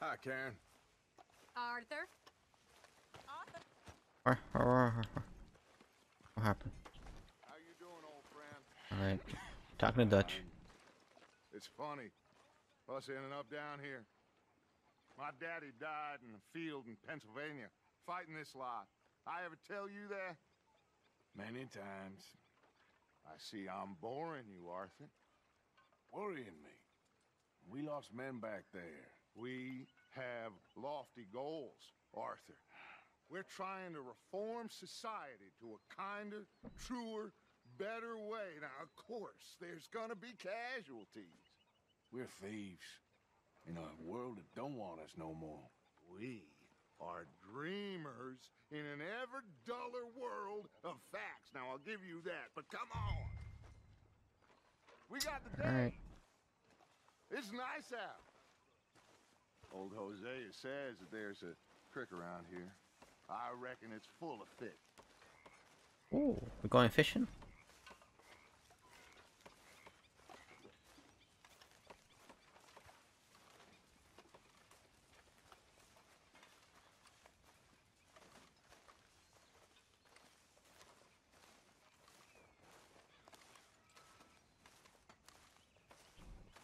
Hi, Karen. Arthur? What happened? How you doing, old friend? Alright. Talking to Dutch. It's funny. Us ending up down here. My daddy died in a field in Pennsylvania, fighting this lot. I ever tell you that? Many times. I see I'm boring you, Arthur. Worrying me. We lost men back there. We have lofty goals, Arthur. We're trying to reform society to a kinder, truer, better way. Now, of course, there's gonna be casualties. We're thieves in a world that don't want us no more. We are dreamers in an ever duller world of facts. Now, I'll give you that, but come on. We got the day. Alright. It's nice out. Old Hosea says that there's a creek around here. I reckon it's full of fish. Ooh, we're going fishing?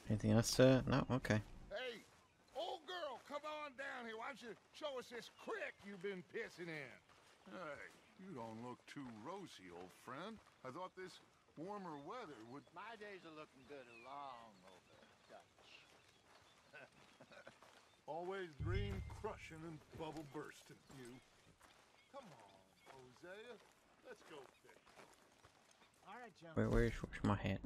Anything else to... No? Okay. Hey, old girl, come on down here. Why don't you show us this creek you've been pissing in? Hey, you don't look too rosy, old friend. I thought this warmer weather would... My days are looking good along over, Dutch. Always dream crushing and bubble bursting, you. Come on, Hosea. Let's go fishing. All right, Jones. Where's my hat?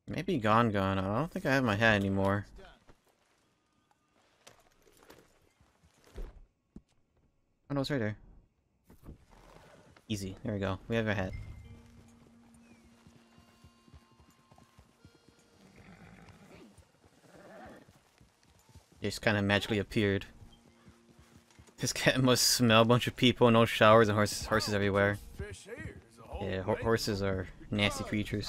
Maybe gone. I don't think I have my hat anymore. Oh no, it's right there. Easy. There we go. We have a hat. It just kind of magically appeared. This cat must smell a bunch of people, no showers, and horses everywhere. Yeah, horses are nasty creatures.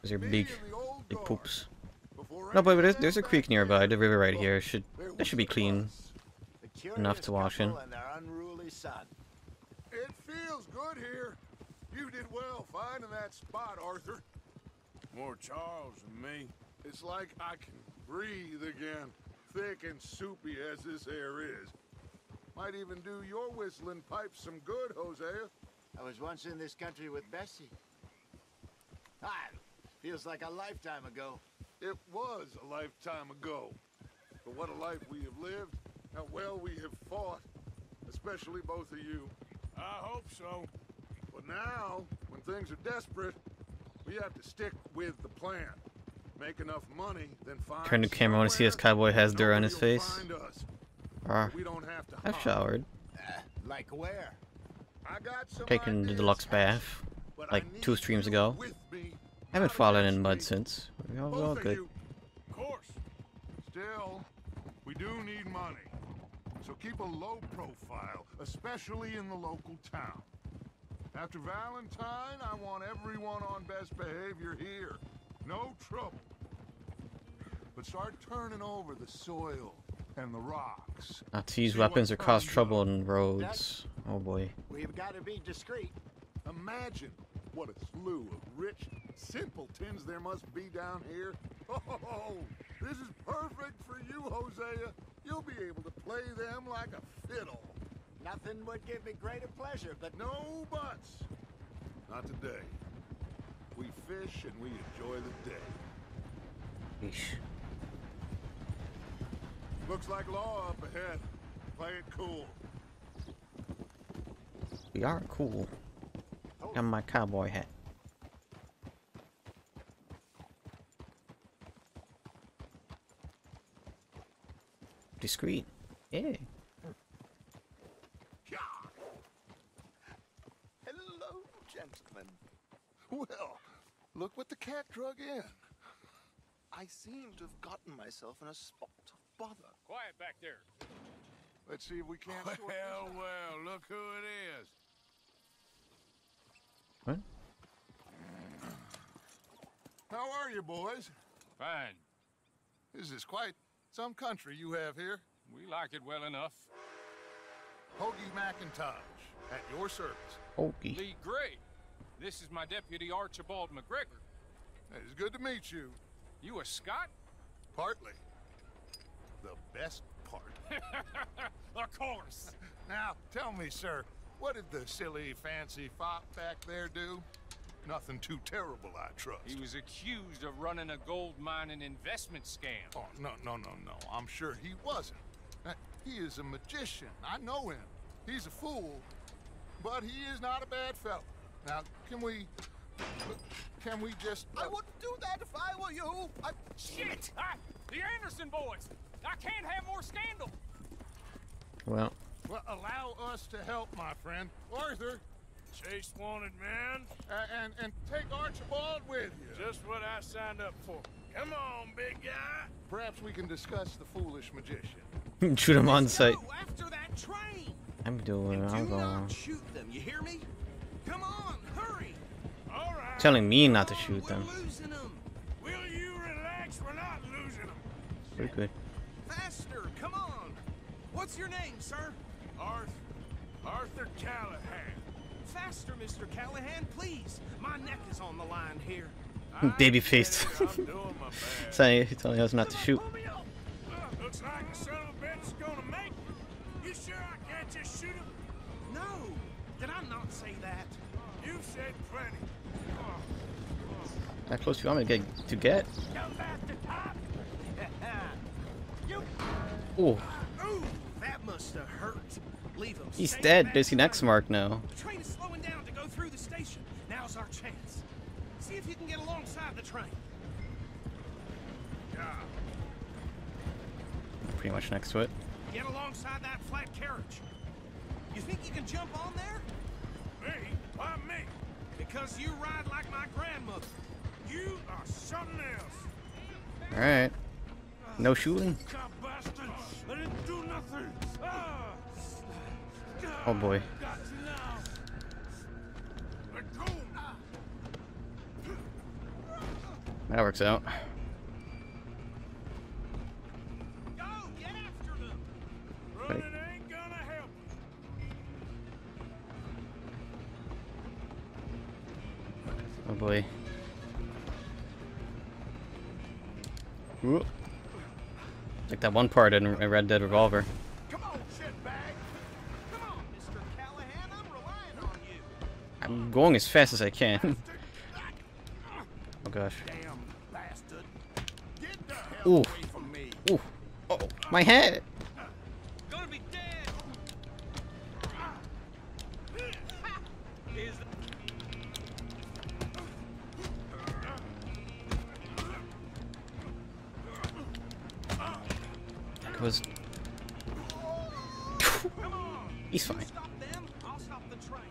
Those are big poops. No, but there's a creek nearby, the river right here. That should be clean enough to wash in. It feels good here. You did well finding that spot, Arthur. More Charles than me. It's like I can breathe again, thick and soupy as this air is. Might even do your whistling pipes some good, Hosea. I was once in this country with Bessie. Feels like a lifetime ago. It was a lifetime ago. But what a life we have lived, how well we have fought, especially both of you. I hope so. But now, when things are desperate, we have to stick with the plan. Make enough money, then find Turn the camera on to see this cowboy has dirt on his face. We don't have to I've showered. Like where? I got some Taken the deluxe bath like 2 streams ago. Haven't fallen in mud since. We're all good. Of course. Still, we do need money. So keep a low profile, especially in the local town. After Valentine, I want everyone on best behavior here. No trouble. But start turning over the soil and the rocks. Not to use weapons or cause trouble on roads. Oh boy. We've got to be discreet. Imagine what a slew of rich simpletons there must be down here. Oh, this is perfect for you, Hosea. You'll be able to play them like a fiddle. Nothing would give me greater pleasure, but No buts. Not today. We fish and we enjoy the day. Yeesh. Looks like law up ahead. Play it cool. We are cool. Got my cowboy hat. Discreet. Yeah. hello, gentlemen. Well, look what the cat drug in. I seem to have gotten myself in a spot of bother. Quiet back there. Let's see if we can't sort this out. Well, look who it is. What? How are you, boys? Fine. This is quite some country you have here. We like it well enough. Hoagie McIntosh, at your service. Okay. Lee Gray. This is my deputy Archibald McGregor. It's good to meet you. You a Scot? Partly. The best part. Of course. Now, tell me, sir, what did the silly, fancy fop back there do? Nothing too terrible, I trust. He was accused of running a gold mining investment scam. Oh, no. I'm sure he wasn't. He is a magician. I know him. He's a fool, but he is not a bad fellow. Now, can we just... I wouldn't do that if I were you. Shit! The Anderson boys! I can't have more scandal! Well, Well, allow us to help, my friend. Arthur, Chase wanted, man. and take Archibald with you. Just what I signed up for. Come on, big guy. Perhaps we can discuss the foolish magician. shoot him on sight. Go after that train. I'm going. I'm Do going. not shoot them. You hear me? Come on, hurry. All right. Telling me not to shoot We're them. losing them. Will you relax? We're not losing them. Pretty good. Faster, come on. What's your name, sir? Arthur Callahan. Faster, Mr. Callahan, please. My neck is on the line here. Baby faced. I'm doing my best. Telling us not to shoot. Pull me up. Looks like the son of a bitch is gonna make it. You sure I can't just shoot him? No, did I not say that? You've said plenty. How close do you want me to get? Jump at the top. You. Oh, Ooh, that must have hurt. Leave him. he's safe dead. back There's the next home. mark now. The train is slowing down to go through the station. Now's our chance. See if you can get alongside the train. Pretty much next to it. Get alongside that flat carriage. You think you can jump on there? Me? Why me? Because you ride like my grandmother. You are something else. All right. No shooting. Cop bastard. I didn't do nothing. Oh boy. Got you now. Let go. That works out. Go, get after them. Running ain't gonna help. Oh boy. Whoop. Like that one part in Red Dead Revolver. Come on, shitbag. Come on, Mr. Callahan. I'm relying on you. I'm going as fast as I can. Oh gosh. Damn bastard. Get the hell Ooh. away from me. Ooh. Oh, my head. Gonna be dead. Is That was. He's fine. stop them, I'll stop the train.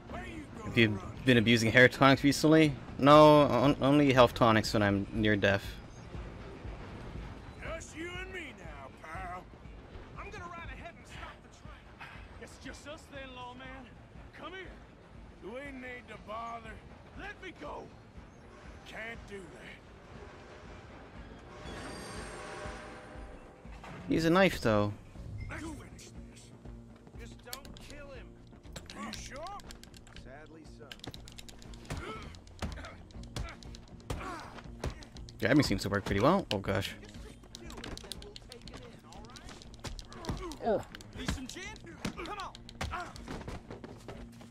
Where you going? Have you been abusing hair tonics recently? No, only health tonics when I'm near death. Just you and me now, pal. I'm gonna ride ahead and stop the train. It's just us then, lawman. Come here. We need to bother. Let me go. Can't do that. Use a knife though. Do it. Just don't kill him. You sure? Sadly so. Jabbing seems to work pretty well. Oh gosh. Kill him, then we'll take it in, all right? Need some gin? Come on.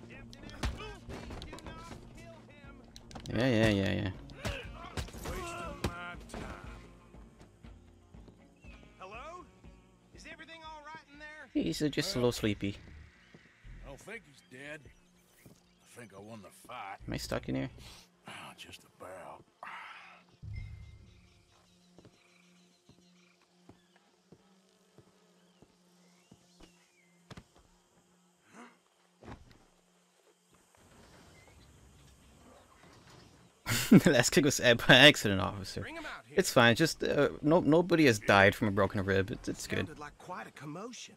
Captain F. do not kill him. Yeah. Wasting my time. Hello? Is everything all right in there? He's just a little sleepy. I don't think he's dead. I think I won the fight. Am I stuck in here? Just about. The last kick was by accident, officer. Bring him out here. It's fine. Just nobody has died from a broken rib. It's good. Sounded like quite a commotion.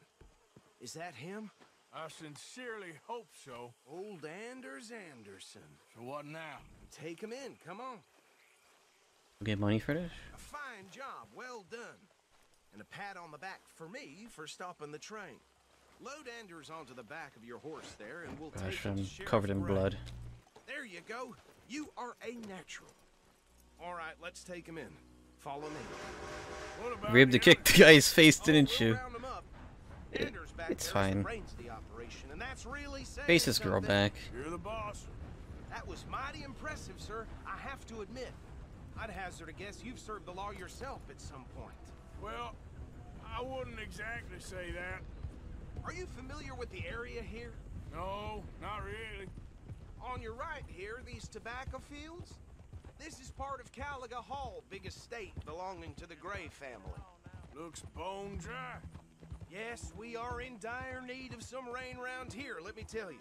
Is that him? I sincerely hope so. Old Anders Anderson. So what now? Take him in. Come on. Get money for this? A fine job, well done. And a pat on the back for me for stopping the train. Load Anders onto the back of your horse there, and we'll take Gosh, him to I'm Sheriff covered in Gray. blood. There you go. You are a natural. All right, let's take him in. Follow me. What about Ribbed to the kick the guy's face, didn't we'll you? round him up. It- Anders back it's there has fine. arranged the operation, and that's really saying Face this girl something. back. You're the boss. That was mighty impressive, sir. I have to admit. I'd hazard a guess you've served the law yourself at some point. Well, I wouldn't exactly say that. Are you familiar with the area here? No, not really. On your right here, these tobacco fields? This is part of Caliga Hall, big estate belonging to the Gray family. Looks bone dry. Yes, we are in dire need of some rain round here, let me tell you.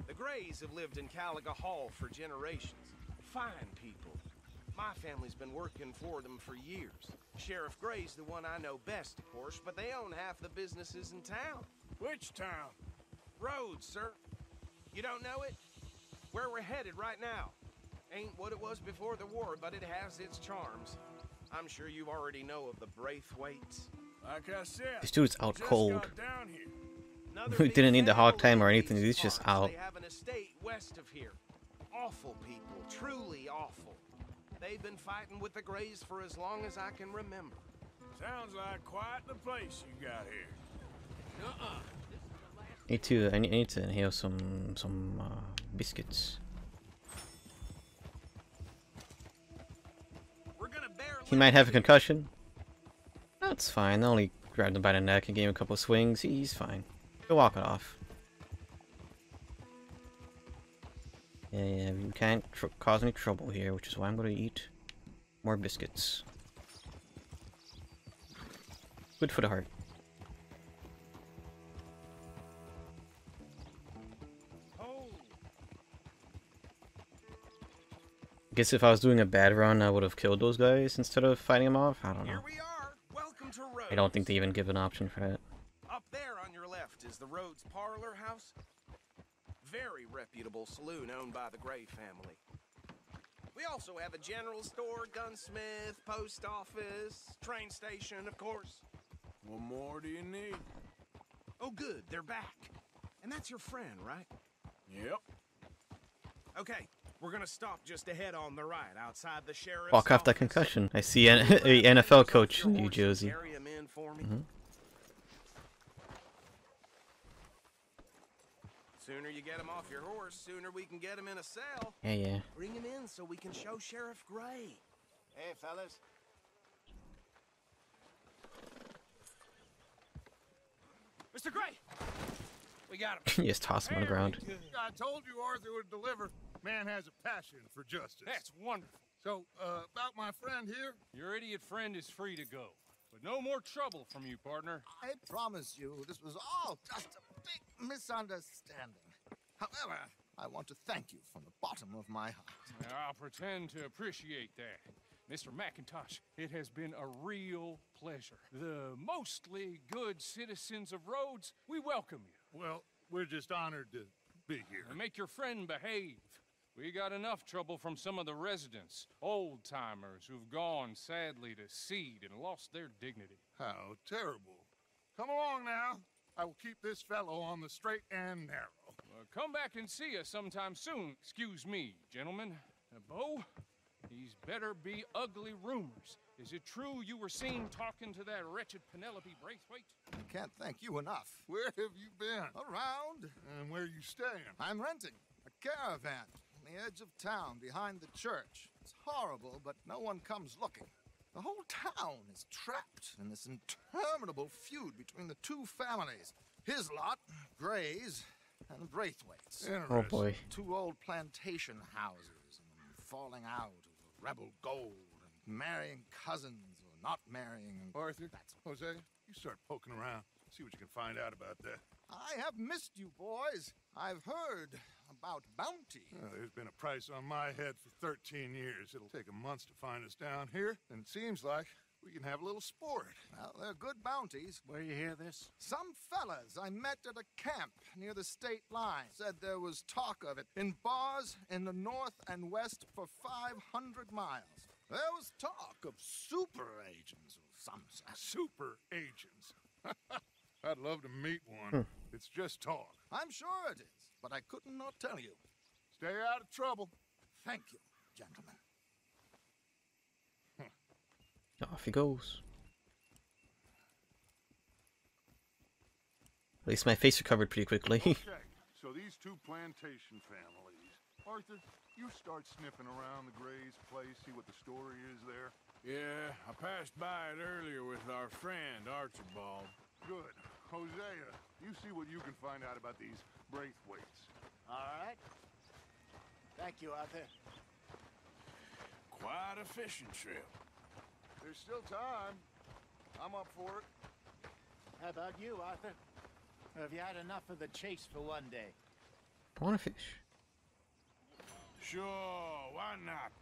The Grays have lived in Caliga Hall for generations. Fine people. My family's been working for them for years. Sheriff Gray's the one I know best, of course, but they own half the businesses in town. Which town? Rhodes, sir. You don't know it? Where we're headed right now. Ain't what it was before the war, but it has its charms. I'm sure you already know of the Braithwaites. Like I said, This dude's out just cold. got down here. Another We big didn't need the hog family time or in anything, these he's just parts. out. They have an estate west of here. Awful people, truly awful. They've been fighting with the Grays for as long as I can remember. Sounds like quite the place you got here. I need to inhale some biscuits. We're gonna bear He might have a concussion. That's fine. I only grabbed him by the neck and gave him a couple of swings. He's fine. He'll walk it off. Yeah, you can't cause any trouble here, which is why I'm going to eat more biscuits. Good for the heart. Guess if I was doing a bad run, I would have killed those guys instead of fighting them off. I don't know. Here we are. Welcome to Rhodes. I don't think they even give an option for that. Up there on your left is the Rhodes Parlor House. Very reputable saloon owned by the Gray family. We also have a general store, gunsmith, post office, train station, of course. What more do you need? Oh, good, they're back. And that's your friend, right? Yep. Okay, we're gonna stop just ahead on the right, outside the sheriff's Walk off that office. concussion. I see a NFL coach in New Jersey. Carry him in for me. Sooner you get him off your horse, sooner we can get him in a cell. Yeah. Bring him in so we can show Sheriff Gray. Hey, fellas. Mr. Gray! We got him. Just toss him on the ground. I told you Arthur would deliver. Man has a passion for justice. That's wonderful. So, about my friend here, Your idiot friend is free to go. But no more trouble from you, partner. I promise you, this was all just a big misunderstanding. However, I want to thank you from the bottom of my heart. Now, I'll pretend to appreciate that. Mr. McIntosh, it has been a real pleasure. The mostly good citizens of Rhodes, we welcome you. well, we're just honored to be here. And make your friend behave. We got enough trouble from some of the residents, old-timers who've gone, sadly, to seed and lost their dignity. How terrible. Come along now. I will keep this fellow on the straight and narrow. Come back and see us sometime soon. Excuse me, gentlemen. Bo, these better be ugly rumors. Is it true you were seen talking to that wretched Penelope Braithwaite? I can't thank you enough. Where have you been? Around, And where you staying? I'm renting a caravan on the edge of town behind the church. It's horrible, but no one comes looking. The whole town is trapped in this interminable feud between the two families. His lot, Gray's, and the Braithwaites. Oh boy. Two old plantation houses and falling out over rebel gold and marrying cousins or not marrying. Arthur, Jose, you start poking around. See what you can find out about that. I have missed you, boys. I've heard about bounty. There's been a price on my head for 13 years. It'll take a month to find us down here, and it seems like we can have a little sport. Well, they're good bounties. Where you hear this? Some fellas I met at a camp near the state line said there was talk of it in bars in the north and west for 500 miles. There was talk of super agents of some sort. Super agents. I'd love to meet one. It's just talk. I'm sure it is, but I could not tell you. Stay out of trouble. Thank you, gentlemen. Off he goes. At least my face recovered pretty quickly. Okay, so these two plantation families. Arthur, you start sniffing around the Gray's place, see what the story is there. Yeah, I passed by it earlier with our friend, Archibald. Good. Hosea, you see what you can find out about these Braithwaites. All right. Thank you, Arthur. Quite a fishing trip. There's still time. I'm up for it. How about you, Arthur? Or have you had enough of the chase for one day? I want to fish. Sure, why not?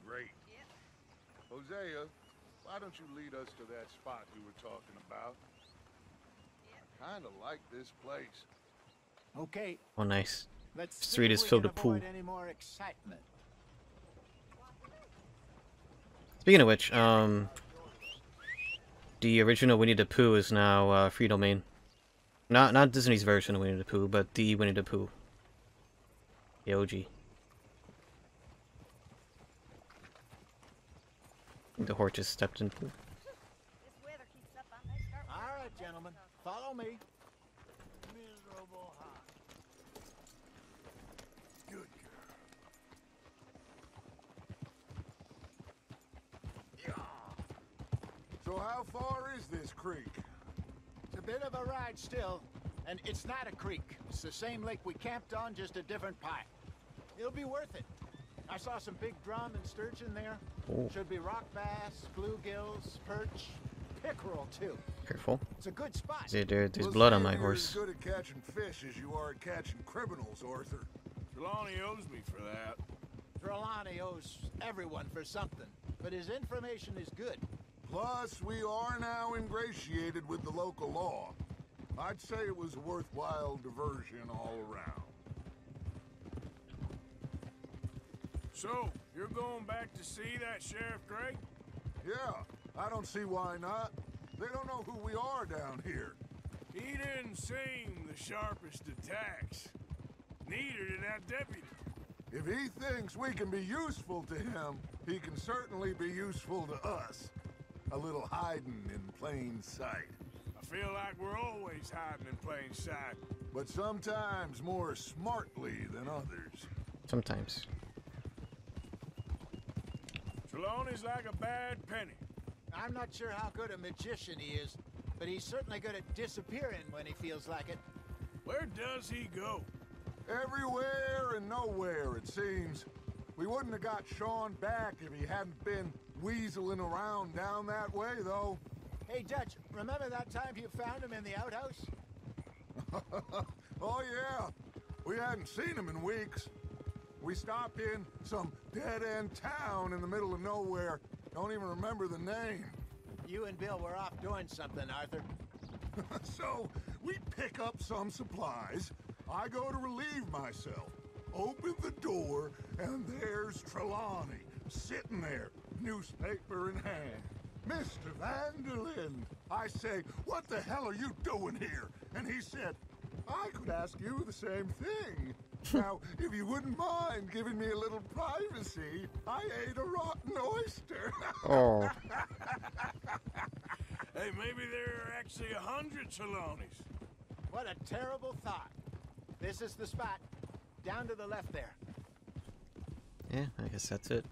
Great. Hosea, why don't you lead us to that spot you were talking about? Kinda like this place. Okay. Oh, nice. Let's Street see is if we filled can with pool. avoid any more excitement. Speaking of which, the original Winnie the Pooh is now free domain. Not Disney's version of Winnie the Pooh, but the Winnie the Pooh. The OG. The horse just stepped in pool. All right, gentlemen, follow me. Miserable hot. Good girl. So how far is this creek? It's a bit of a ride still, and it's not a creek. It's the same lake we camped on, just a different pipe. It'll be worth it. I saw some big drum and sturgeon there. Oh. Should be rock bass, bluegills, perch, pickerel too. Careful. It's a good spot. There's Well, blood on say my you're horse. as good at catching fish as you are at catching criminals, Arthur. Trelawney owes me for that. Trelawney owes everyone for something, but his information is good. Plus, we are now ingratiated with the local law. I'd say it was a worthwhile diversion all around. So, you're going back to see that Sheriff Gray? Yeah, I don't see why not. They don't know who we are down here. He didn't seem the sharpest attacks. Neither did that deputy. If he thinks we can be useful to him, he can certainly be useful to us. A little hiding in plain sight. I feel like we're always hiding in plain sight. But sometimes more smartly than others. Sometimes. Trelawney's like a bad penny. I'm not sure how good a magician he is, but he's certainly good at disappearing when he feels like it. Where does he go? Everywhere and nowhere, it seems. We wouldn't have got Sean back if he hadn't been weaseling around down that way, though. Hey, Dutch, remember that time you found him in the outhouse? Oh, yeah. We hadn't seen him in weeks. We stopped in some dead-end town in the middle of nowhere. Don't even remember the name. You and Bill were off doing something, Arthur. So, we pick up some supplies. I go to relieve myself. Open the door, and there's Trelawney, sitting there, newspaper in hand. Mr. Vanderlyn. I say, what the hell are you doing here? And he said, I could ask you the same thing. Now, if you wouldn't mind giving me a little privacy, I ate a rotten oyster. Oh. Hey, maybe there are actually 100 Trelawneys. What a terrible thought. This is the spot. Down to the left there. Yeah, I guess that's it.